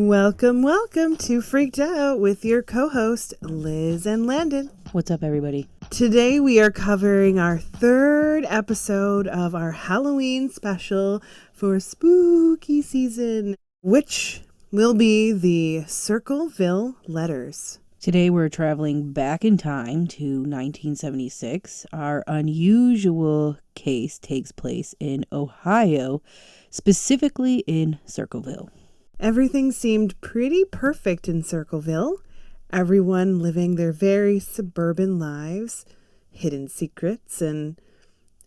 Welcome to Freaked Out with your co-host, Liz and Landon. What's up, everybody? Today we are covering our third episode of our Halloween special for spooky season, which will be the Circleville Letters. Today we're traveling back in time to 1976. Our unusual case takes place in Ohio, specifically in Circleville. Everything seemed pretty perfect in Circleville. Everyone living their very suburban lives, hidden secrets, and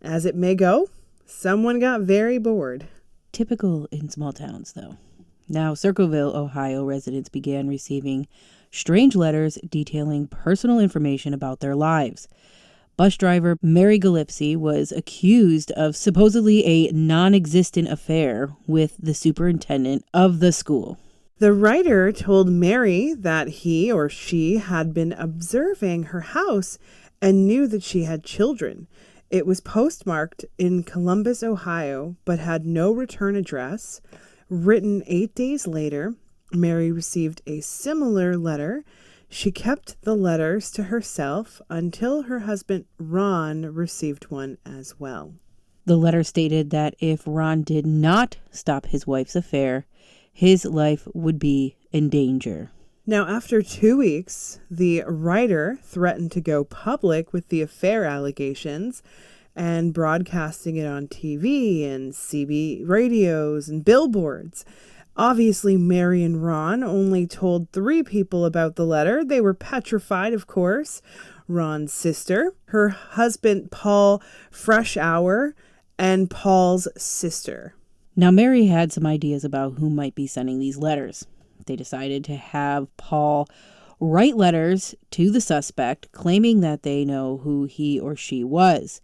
as it may go, someone got very bored. Typical in small towns, though. Now, Circleville, Ohio residents began receiving strange letters detailing personal information about their lives. Bus driver Mary Gillespie was accused of supposedly a non-existent affair with the superintendent of the school. The writer told Mary that he or she had been observing her house and knew that she had children. It was postmarked in Columbus, Ohio, but had no return address. Written 8 days later, Mary received a similar letter. She kept the letters to herself until her husband Ron received one as well. The letter stated that if Ron did not stop his wife's affair, his life would be in danger. Now, after 2 weeks, the writer threatened to go public with the affair allegations and broadcasting it on TV and CB radios and billboards. Obviously, Mary and Ron only told 3 people about the letter. They were petrified, of course. Ron's sister, her husband, Paul Freshour, and Paul's sister. Now, Mary had some ideas about who might be sending these letters. They decided to have Paul write letters to the suspect, claiming that they know who he or she was.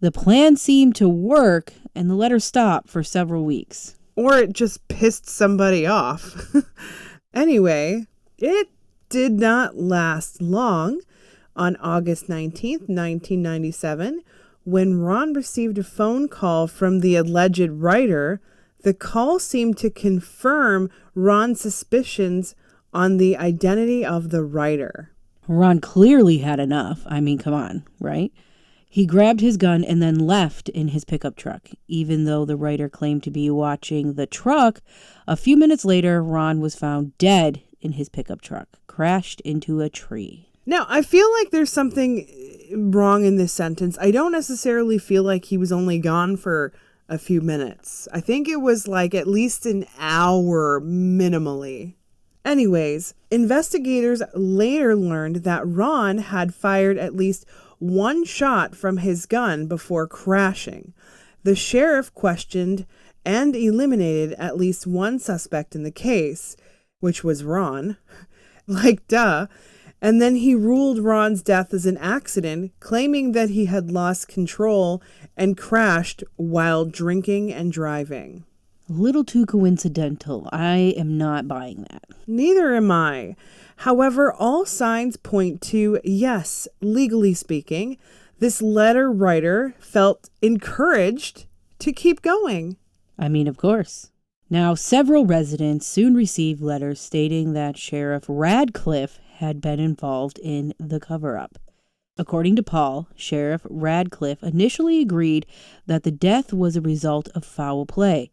The plan seemed to work, and the letters stopped for several weeks. Or it just pissed somebody off. Anyway, it did not last long. On August 19th, 1997, when Ron received a phone call from the alleged writer, the call seemed to confirm Ron's suspicions on the identity of the writer. Ron clearly had enough. I mean, come on, right? He grabbed his gun and then left in his pickup truck. Even though the writer claimed to be watching the truck, a few minutes later, Ron was found dead in his pickup truck, crashed into a tree. Now, I feel like there's something wrong in this sentence. I don't necessarily feel like he was only gone for a few minutes. I think it was like at least an hour minimally. Anyways, investigators later learned that Ron had fired at least 1 shot from his gun before crashing. The sheriff questioned and eliminated at least 1 suspect in the case, which was Ron. Like, duh. And then he ruled Ron's death as an accident, claiming that he had lost control and crashed while drinking and driving. A little too coincidental. I am not buying that. Neither am I. However, all signs point to, yes, legally speaking, this letter writer felt encouraged to keep going. I mean, of course. Now, several residents soon received letters stating that Sheriff Radcliffe had been involved in the cover-up. According to Paul, Sheriff Radcliffe initially agreed that the death was a result of foul play.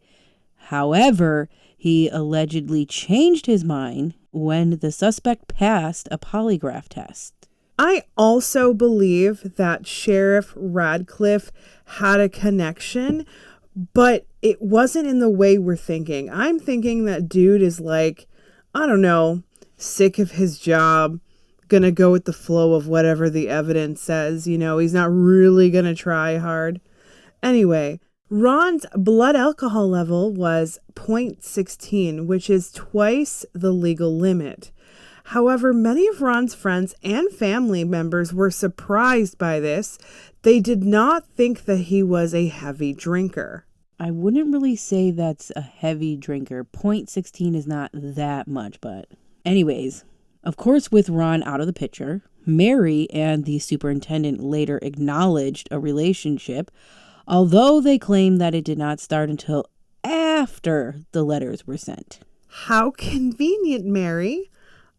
However, he allegedly changed his mind when the suspect passed a polygraph test. I also believe that Sheriff Radcliffe had a connection, but it wasn't in the way we're thinking. I'm thinking that dude is like, I don't know, sick of his job, gonna go with the flow of whatever the evidence says. You know, he's not really gonna try hard. Anyway, Ron's blood alcohol level was 0.16, which is twice the legal limit. However, many of Ron's friends and family members were surprised by this. They did not think that he was a heavy drinker. I wouldn't really say that's a heavy drinker. 0.16 is not that much, but anyways, of course, with Ron out of the picture, Mary and the superintendent later acknowledged a relationship, although they claimed that it did not start until after the letters were sent. How convenient, Mary.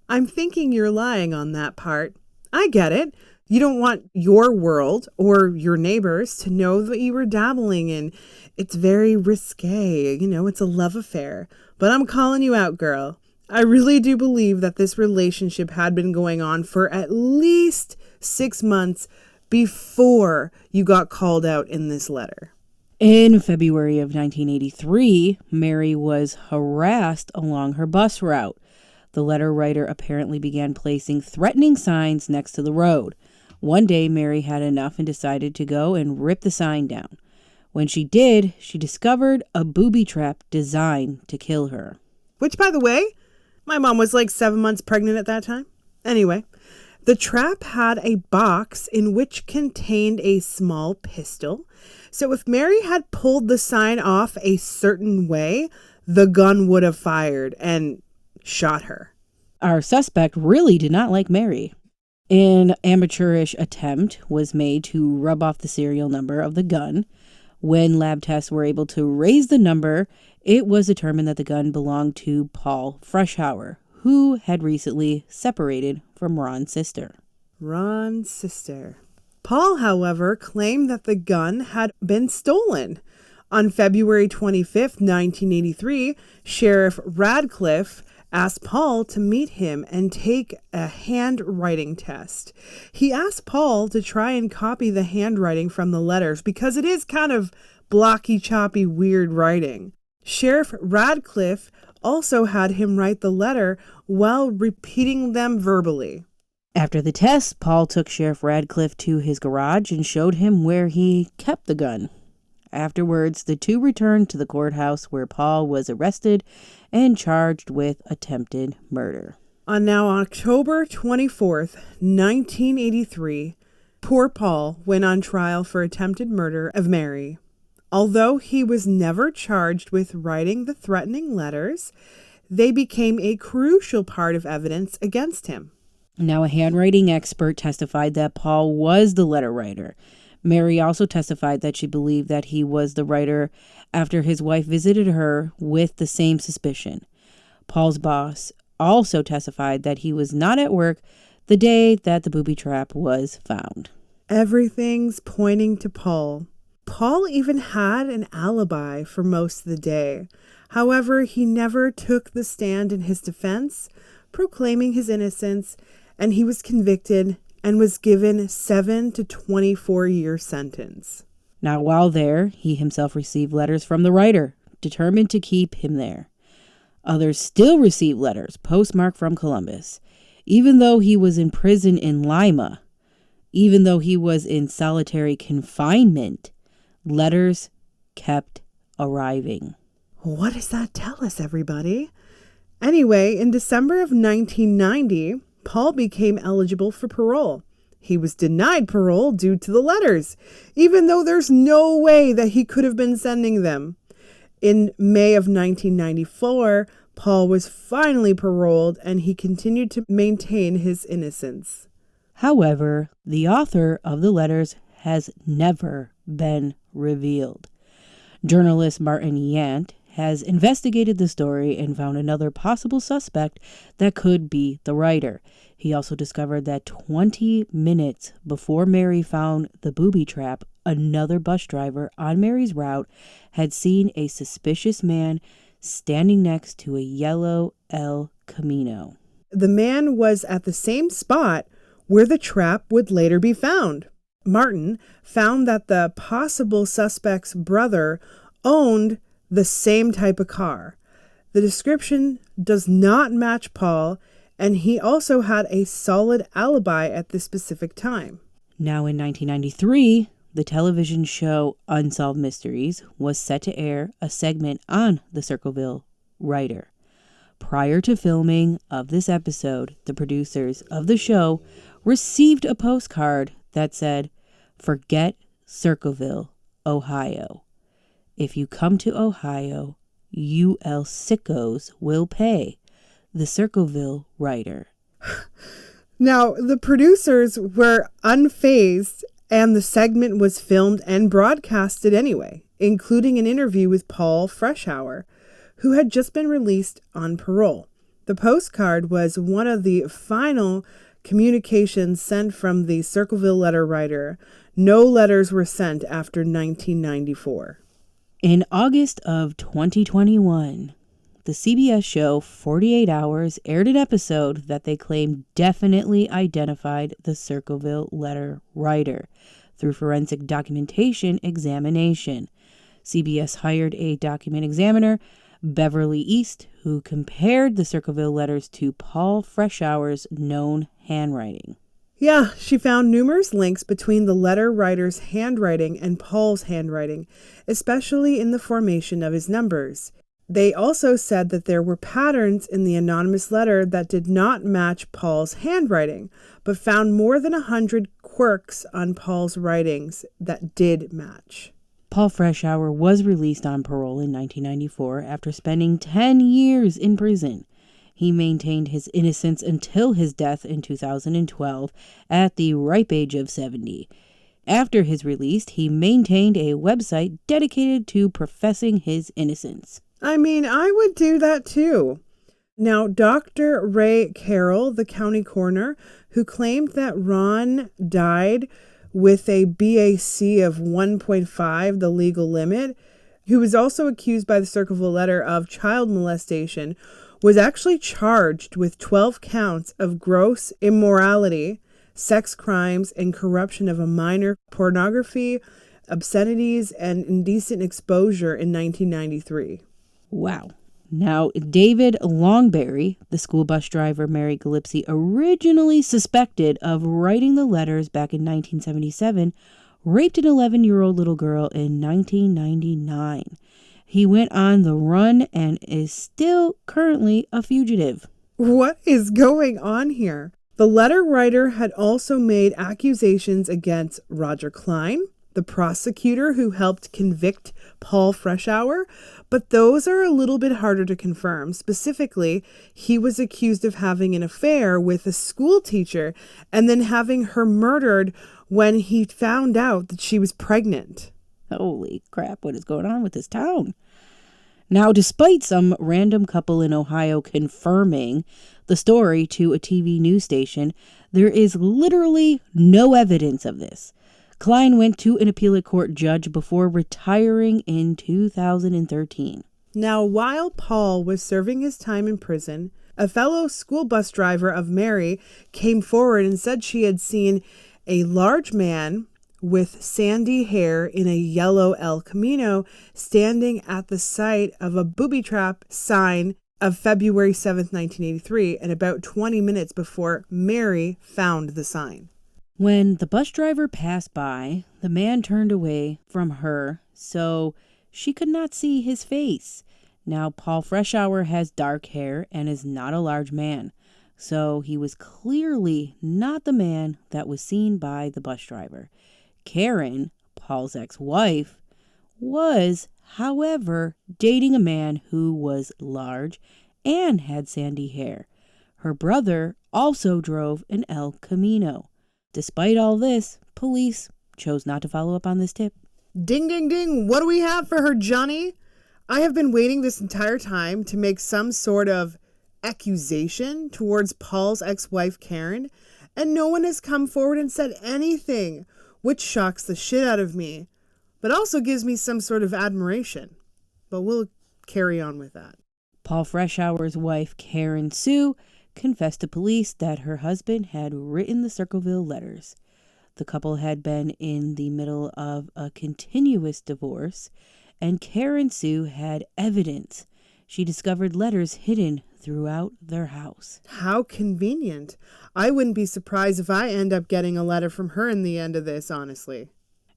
I'm thinking you're lying on that part. I get it. You don't want your world or your neighbors to know that you were dabbling in. It's very risque. It's a love affair. But I'm calling you out, girl. I really do believe that this relationship had been going on for at least 6 months before you got called out in this letter. In February of 1983, Mary was harassed along her bus route. The letter writer apparently began placing threatening signs next to the road. One day, Mary had enough and decided to go and rip the sign down. When she did, she discovered a booby trap designed to kill her. Which, by the way, my mom was like 7 months pregnant at that time. Anyway, the trap had a box in which contained a small pistol. So if Mary had pulled the sign off a certain way, the gun would have fired and shot her. Our suspect really did not like Mary. An amateurish attempt was made to rub off the serial number of the gun. When lab tests were able to raise the number, it was determined that the gun belonged to Paul Freshour, who had recently separated from Ron's sister. Ron's sister. Paul, however, claimed that the gun had been stolen. On February 25th, 1983, Sheriff Radcliffe asked Paul to meet him and take a handwriting test. He asked Paul to try and copy the handwriting from the letters because it is kind of blocky, choppy, weird writing. Sheriff Radcliffe also had him write the letter while repeating them verbally. After the test, Paul took Sheriff Radcliffe to his garage and showed him where he kept the gun. Afterwards, the two returned to the courthouse where Paul was arrested and charged with attempted murder. On now October 24th, 1983, poor Paul went on trial for attempted murder of Mary. Although he was never charged with writing the threatening letters, they became a crucial part of evidence against him. Now, a handwriting expert testified that Paul was the letter writer. Mary also testified that she believed that he was the writer after his wife visited her with the same suspicion. Paul's boss also testified that he was not at work the day that the booby trap was found. Everything's pointing to Paul. Paul even had an alibi for most of the day. However, he never took the stand in his defense, proclaiming his innocence, and he was convicted and was given 7 to 24-year sentence. Now, while there, he himself received letters from the writer, determined to keep him there. Others still received letters postmarked from Columbus. Even though he was in prison in Lima, even though he was in solitary confinement, letters kept arriving. What does that tell us, everybody? Anyway, in December of 1990, Paul became eligible for parole. He was denied parole due to the letters, even though there's no way that he could have been sending them. In May of 1994, Paul was finally paroled and he continued to maintain his innocence. However, the author of the letters has never been revealed. Journalist Martin Yant has investigated the story and found another possible suspect that could be the writer. He also discovered that 20 minutes before Mary found the booby trap, another bus driver on Mary's route had seen a suspicious man standing next to a yellow El Camino. The man was at the same spot where the trap would later be found. Martin found that the possible suspect's brother owned the same type of car. The description does not match Paul, and he also had a solid alibi at this specific time. Now in 1993, the television show Unsolved Mysteries was set to air a segment on the Circleville writer. Prior to filming of this episode, the producers of the show received a postcard that said, "Forget Circleville, Ohio. If you come to Ohio, you El Sickos will pay. The Circleville writer." Now, the producers were unfazed, and the segment was filmed and broadcasted anyway, including an interview with Paul Freshour, who had just been released on parole. The postcard was one of the final communications sent from the Circleville letter writer. No letters were sent after 1994. In August of 2021, the CBS show 48 Hours aired an episode that they claimed definitely identified the Circleville letter writer through forensic documentation examination. CBS hired a document examiner, Beverly East, who compared the Circleville letters to Paul Freshour's known handwriting. Yeah, she found numerous links between the letter writer's handwriting and Paul's handwriting, especially in the formation of his numbers. They also said that there were patterns in the anonymous letter that did not match Paul's handwriting, but found more than 100 quirks on Paul's writings that did match. Paul Freshour was released on parole in 1994 after spending 10 years in prison. He maintained his innocence until his death in 2012 at the ripe age of 70. After his release, he maintained a website dedicated to professing his innocence. I mean, I would do that too. Now, Dr. Ray Carroll, the county coroner, who claimed that Ron died with a BAC of 1.5, the legal limit, who was also accused by the Circleville letter of child molestation, was actually charged with 12 counts of gross immorality, sex crimes, and corruption of a minor, pornography, obscenities, and indecent exposure in 1993. Wow. Now, David Longberry, the school bus driver Mary Gillespie originally suspected of writing the letters back in 1977, raped an 11-year-old little girl in 1999. He went on the run and is still currently a fugitive. What is going on here? The letter writer had also made accusations against Roger Klein, the prosecutor who helped convict Paul Freshour, but those are a little bit harder to confirm. Specifically, he was accused of having an affair with a school teacher and then having her murdered when he found out that she was pregnant. Holy crap, what is going on with this town? Now, despite some random couple in Ohio confirming the story to a TV news station, there is literally no evidence of this. Klein went to an appellate court judge before retiring in 2013. Now, while Paul was serving his time in prison, a fellow school bus driver of Mary came forward and said she had seen a large man with sandy hair in a yellow El Camino standing at the site of a booby trap sign of February 7th, 1983, and about 20 minutes before Mary found the sign. When the bus driver passed by, the man turned away from her so she could not see his face. Now, Paul Freshour has dark hair and is not a large man, so he was clearly not the man that was seen by the bus driver. Karen, Paul's ex-wife, was, however, dating a man who was large and had sandy hair. Her brother also drove an El Camino. Despite all this, police chose not to follow up on this tip. Ding, ding, ding. What do we have for her, Johnny? I have been waiting this entire time to make some sort of accusation towards Paul's ex-wife, Karen, and no one has come forward and said anything, which shocks the shit out of me, but also gives me some sort of admiration. But we'll carry on with that. Paul Freshour's wife, Karen Sue, confessed to police that her husband had written the Circleville letters. The couple had been in the middle of a continuous divorce, and Karen Sue had evidence. She discovered letters hidden throughout their house. How convenient. I wouldn't be surprised if I end up getting a letter from her in the end of this, honestly.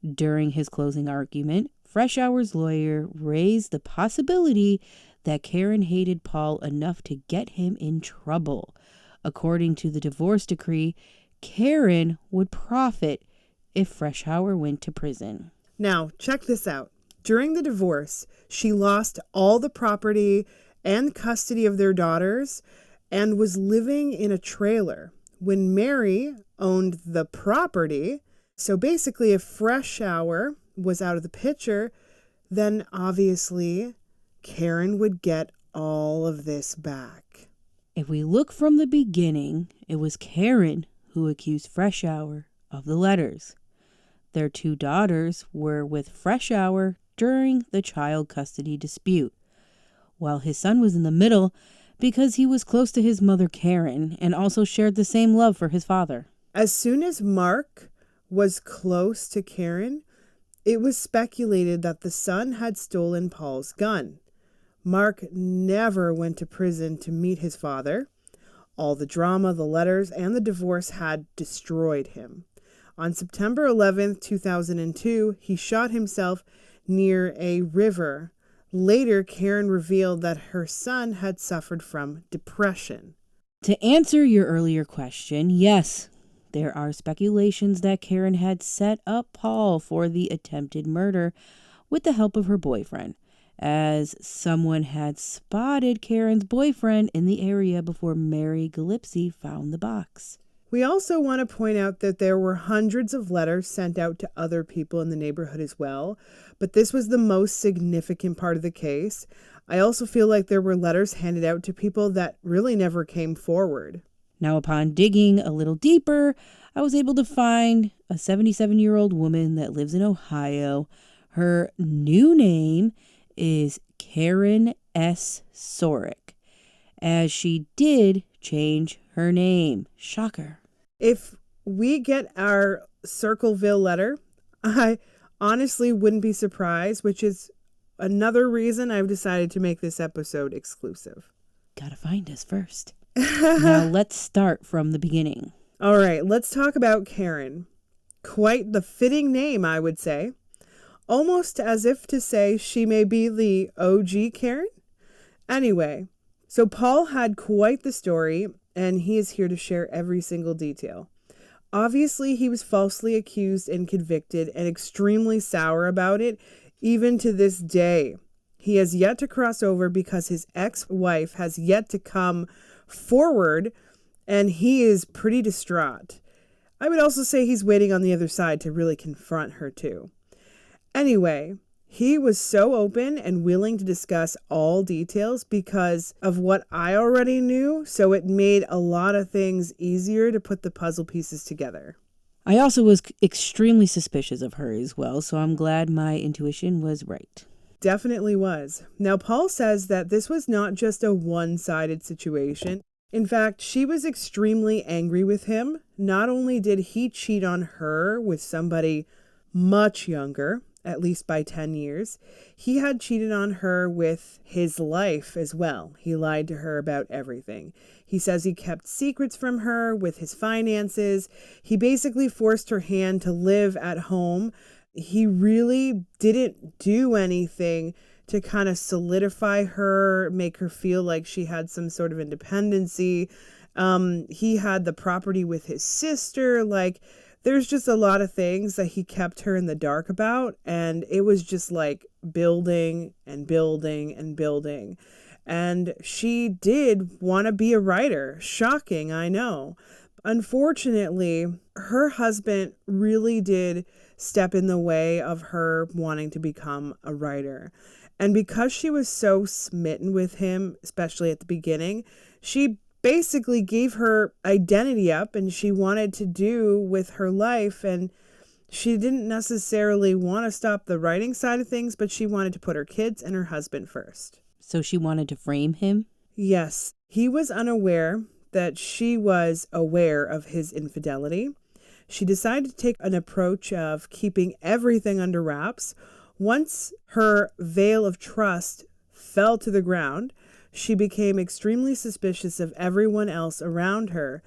During his closing argument, Freshour's lawyer raised the possibility that Karen hated Paul enough to get him in trouble. According to the divorce decree, Karen would profit if Freshour went to prison. Now, check this out. During the divorce, she lost all the property and custody of their daughters and was living in a trailer. When Mary owned the property, so basically if Freshour was out of the picture, then obviously Karen would get all of this back. If we look from the beginning, it was Karen who accused Freshour of the letters. Their 2 daughters were with Freshour during the child custody dispute, while his son was in the middle because he was close to his mother Karen and also shared the same love for his father. As soon as Mark was close to Karen, it was speculated that the son had stolen Paul's gun. Mark never went to prison to meet his father. All the drama, the letters, and the divorce had destroyed him. On September 11th, 2002, he shot himself near a river. Later, Karen revealed that her son had suffered from depression. To answer your earlier question, yes, there are speculations that Karen had set up Paul for the attempted murder with the help of her boyfriend, as someone had spotted Karen's boyfriend in the area before Mary Gillespie found the box. We also want to point out that there were hundreds of letters sent out to other people in the neighborhood as well, but this was the most significant part of the case. I also feel like there were letters handed out to people that really never came forward. Now, upon digging a little deeper, I was able to find a 77-year-old woman that lives in Ohio. Her new name is Karen S. Sorick, as she did change her name. Shocker. If we get our Circleville letter, I honestly wouldn't be surprised, which is another reason I've decided to make this episode exclusive. Gotta find us first. Now let's start from the beginning. All right, let's talk about Karen. Quite the fitting name, I would say. Almost as if to say she may be the OG Karen. Anyway, so Paul had quite the story, and he is here to share every single detail. Obviously, he was falsely accused and convicted and extremely sour about it, even to this day. He has yet to cross over because his ex-wife has yet to come forward, and he is pretty distraught. I would also say he's waiting on the other side to really confront her too. Anyway, he was so open and willing to discuss all details because of what I already knew, so it made a lot of things easier to put the puzzle pieces together. I also was extremely suspicious of her as well, so I'm glad my intuition was right. Definitely was. Now, Paul says that this was not just a one-sided situation. In fact, she was extremely angry with him. Not only did he cheat on her with somebody much younger, at least by 10 years, he had cheated on her with his life as well. He lied to her about everything. He says he kept secrets from her with his finances. He basically forced her hand to live at home. He really didn't do anything to kind of solidify her, make her feel like she had some sort of independency. He had the property with his sister. Like, there's just a lot of things that he kept her in the dark about. And it was just like building and building and building. And she did want to be a writer. Shocking, I know. Unfortunately, her husband really did step in the way of her wanting to become a writer. And because she was so smitten with him, especially at the beginning, she basically gave her identity up and she wanted to do with her life. And she didn't necessarily want to stop the writing side of things, but she wanted to put her kids and her husband first. So she wanted to frame him? Yes. He was unaware that she was aware of his infidelity. She decided to take an approach of keeping everything under wraps. Once her veil of trust fell to the ground, she became extremely suspicious of everyone else around her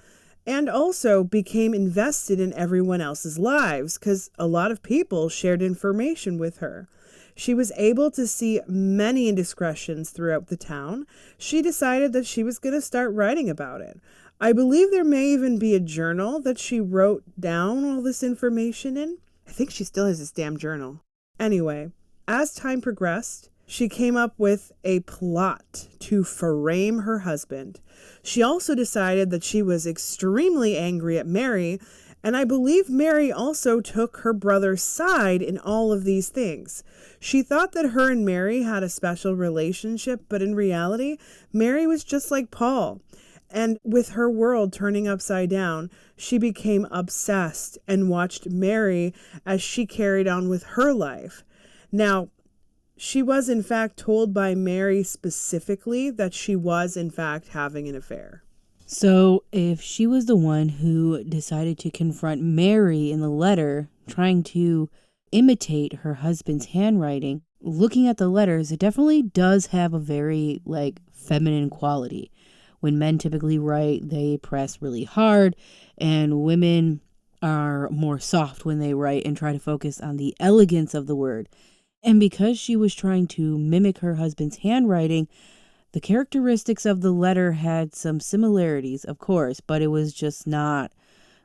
and also became invested in everyone else's lives because a lot of people shared information with her. She was able to see many indiscretions throughout the town. She decided that she was going to start writing about it. I believe there may even be a journal that she wrote down all this information in. I think she still has this damn journal. Anyway, as time progressed, she came up with a plot to frame her husband. She also decided that she was extremely angry at Mary And I believe Mary also took her brother's side in all of these things. She thought that her and Mary had a special relationship, but in reality, Mary was just like Paul. And with her world turning upside down, she became obsessed and watched Mary as she carried on with her life. Now, she was in fact told by Mary specifically that she was in fact having an affair. So if she was the one who decided to confront Mary in the letter, trying to imitate her husband's handwriting, looking at the letters, it definitely does have a very, feminine quality. When men typically write, they press really hard, and women are more soft when they write and try to focus on the elegance of the word. And because she was trying to mimic her husband's handwriting, the characteristics of the letter had some similarities, of course, but it was just not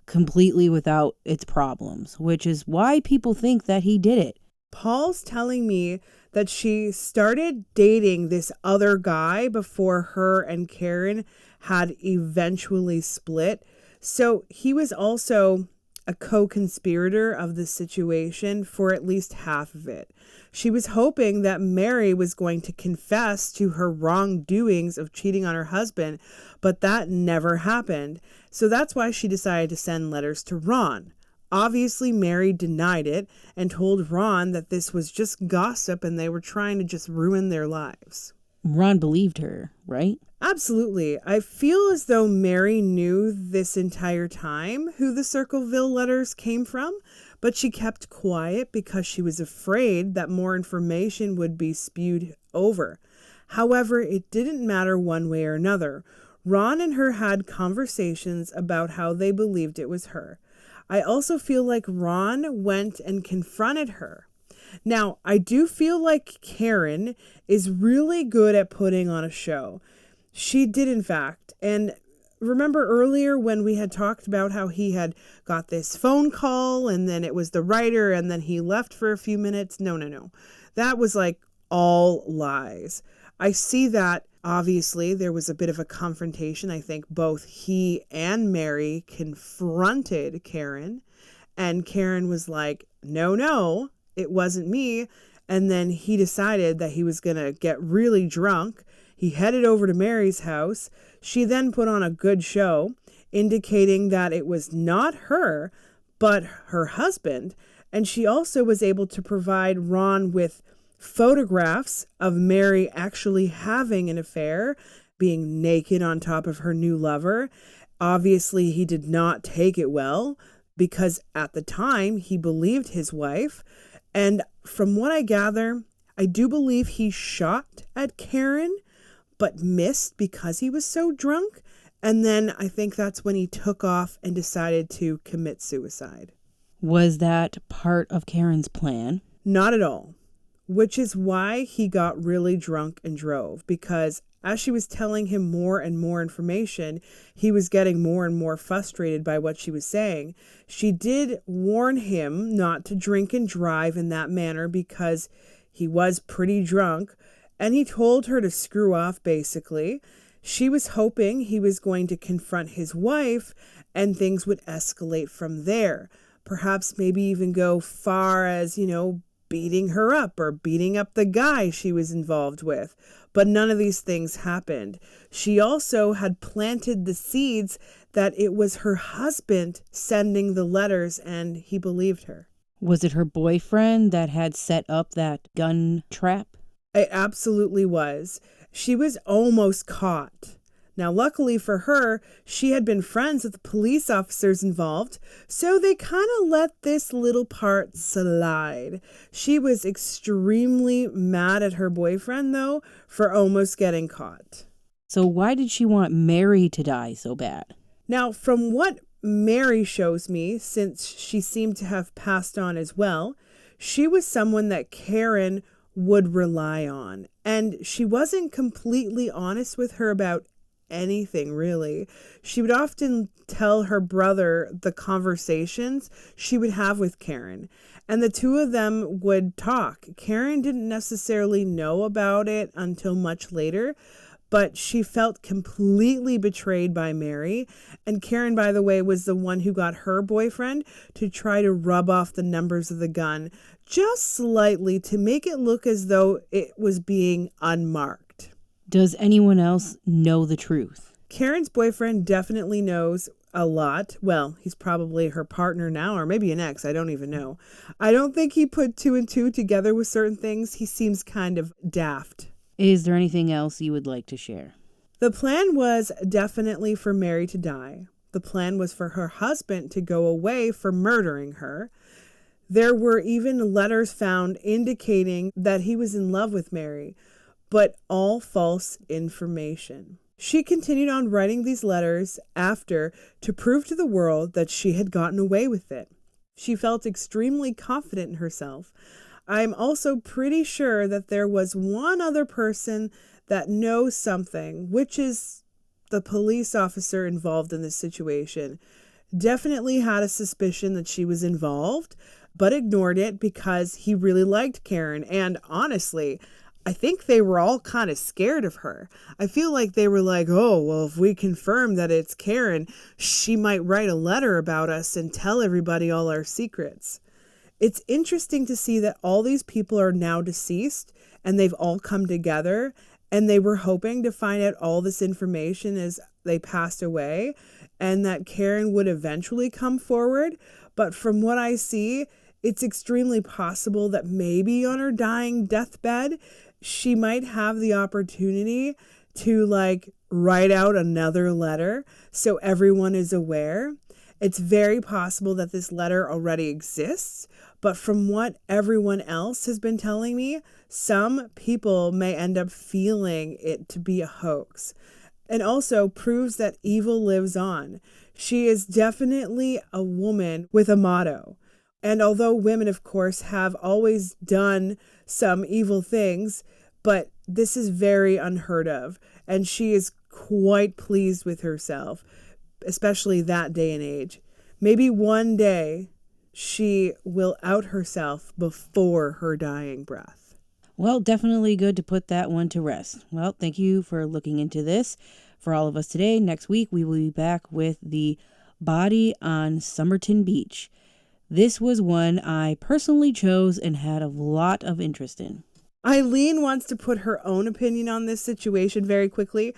completely without its problems, which is why people think that he did it. Paul's telling me that she started dating this other guy before her and Karen had eventually split. So he was also a co-conspirator of the situation for at least half of it. She was hoping that Mary was going to confess to her wrongdoings of cheating on her husband, but that never happened. So that's why she decided to send letters to Ron. Obviously, Mary denied it and told Ron that this was just gossip and they were trying to just ruin their lives. Ron believed her, right? Absolutely. I feel as though Mary knew this entire time who the Circleville letters came from, but she kept quiet because she was afraid that more information would be spewed over. However, it didn't matter one way or another. Ron and her had conversations about how they believed it was her. I also feel like Ron went and confronted her. Now, I do feel like Karen is really good at putting on a show. She did, in fact. And remember earlier when we had talked about how he had got this phone call and then it was the writer and then he left for a few minutes? No. That was all lies. I see that obviously there was a bit of a confrontation. I think both he and Mary confronted Karen and Karen was like, no, it wasn't me. And then he decided that he was going to get really drunk. He headed over to Mary's house. She then put on a good show, indicating that it was not her, but her husband. And she also was able to provide Ron with photographs of Mary actually having an affair, being naked on top of her new lover. Obviously, he did not take it well because at the time he believed his wife. And from what I gather, I do believe he shot at Karen, but missed because he was so drunk. And then I think that's when he took off and decided to commit suicide. Was that part of Karen's plan? Not at all. Which is why he got really drunk and drove, because as she was telling him more and more information, he was getting more and more frustrated by what she was saying. She did warn him not to drink and drive in that manner because he was pretty drunk, and he told her to screw off, basically. She was hoping he was going to confront his wife and things would escalate from there. Perhaps maybe even go far as, beating her up or beating up the guy she was involved with. But none of these things happened. She also had planted the seeds that it was her husband sending the letters, and he believed her. Was it her boyfriend that had set up that gun trap? It absolutely was. She was almost caught. Now, luckily for her, she had been friends with the police officers involved, so they kind of let this little part slide. She was extremely mad at her boyfriend, though, for almost getting caught. So why did she want Mary to die so bad? Now, from what Mary shows me, since she seemed to have passed on as well, she was someone that Karen would rely on. And she wasn't completely honest with her about anything, really. She would often tell her brother the conversations she would have with Karen, and the two of them would talk. Karen didn't necessarily know about it until much later, But she felt completely betrayed by Mary. And Karen, by the way, was the one who got her boyfriend to try to rub off the numbers of the gun just slightly to make it look as though it was being unmarked. Does anyone else know the truth? Karen's boyfriend definitely knows a lot. Well, he's probably her partner now, or maybe an ex. I don't even know. I don't think he put two and two together with certain things. He seems kind of daft. Is there anything else you would like to share? The plan was definitely for Mary to die. The plan was for her husband to go away for murdering her. There were even letters found indicating that he was in love with Mary, but all false information. She continued on writing these letters after to prove to the world that she had gotten away with it. She felt extremely confident in herself. I'm also pretty sure that there was one other person that knows something, which is the police officer involved in this situation. Definitely had a suspicion that she was involved, but ignored it because he really liked Karen. And honestly, I think they were all kind of scared of her. I feel like they were like, oh, well, if we confirm that it's Karen, she might write a letter about us and tell everybody all our secrets. It's interesting to see that all these people are now deceased and they've all come together, and they were hoping to find out all this information as they passed away and that Karen would eventually come forward. But from what I see, it's extremely possible that maybe on her dying deathbed, she might have the opportunity to write out another letter so everyone is aware. It's very possible that this letter already exists, but from what everyone else has been telling me, some people may end up feeling it to be a hoax. And also proves that evil lives on. She is definitely a woman with a motto. And although women, of course, have always done some evil things, but this is very unheard of. And she is quite pleased with herself, especially that day and age. Maybe one day she will out herself before her dying breath. Well, definitely good to put that one to rest. Well, thank you for looking into this for all of us today. Next week, we will be back with the body on Somerton Beach. This was one I personally chose and had a lot of interest in. Eileen wants to put her own opinion on this situation very quickly.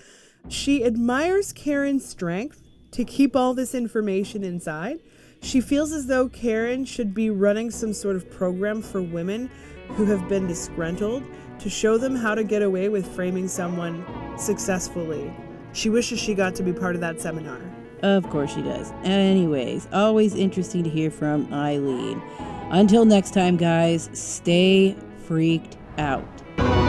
She admires Karen's strength to keep all this information inside. She feels as though Karen should be running some sort of program for women who have been disgruntled to show them how to get away with framing someone successfully. She wishes she got to be part of that seminar. Of course she does. Anyways, always interesting to hear from Eileen. Until next time, guys, stay freaked out.